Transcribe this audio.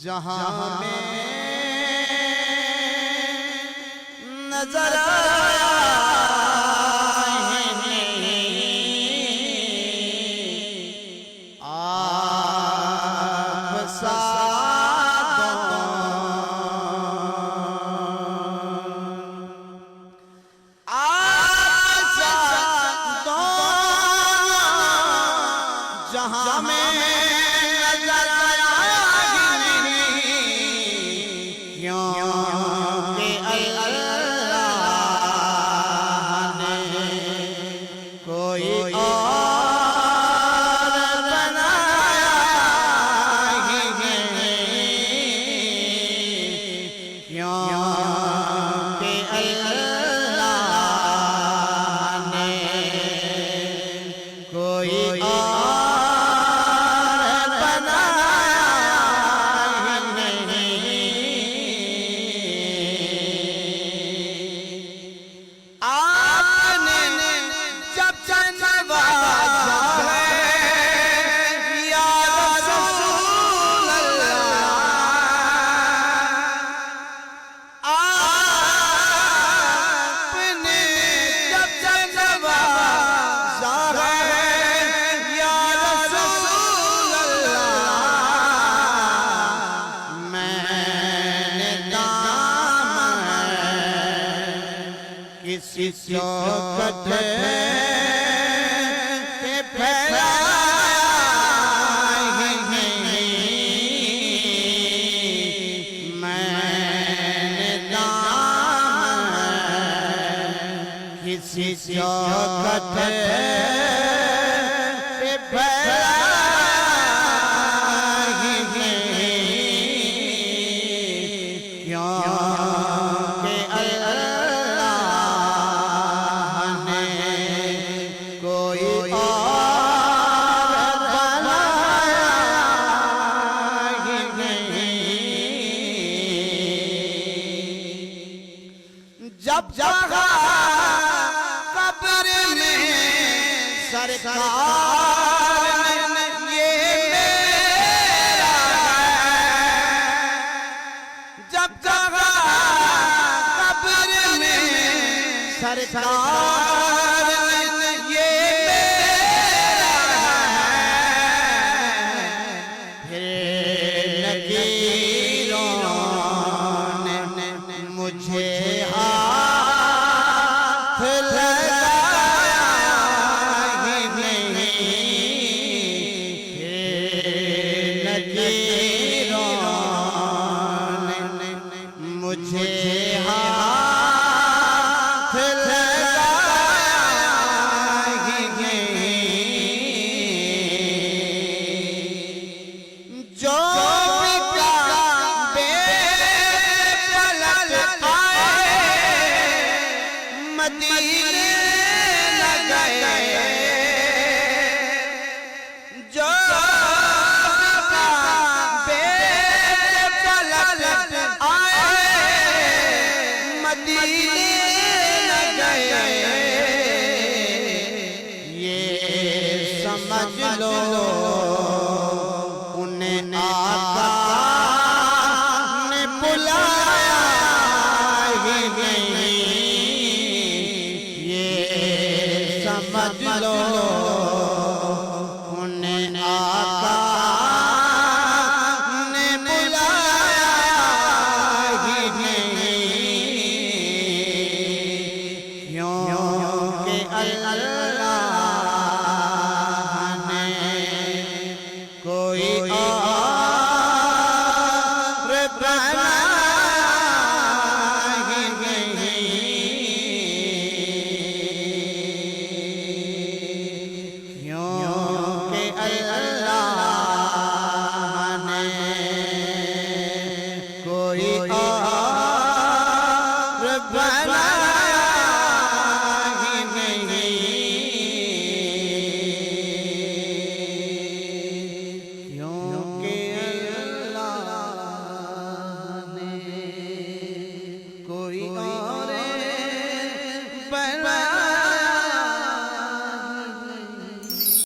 जहां में नजर आप सादों जहां में नजर किसी चौखट पे फैलाए मैंने दामन किसी चौखट पे जब जगह कब्र में सरकार ये मेरा जब जगह कब्र में सरकार ये मेरा फिर नकीरों ने मुझे मुझे हाथ लगाएंगे जो बेपलक आए मदीने न गए जो समझ लो उन्हें आका ने बुलाया ही नहीं ये समझ लो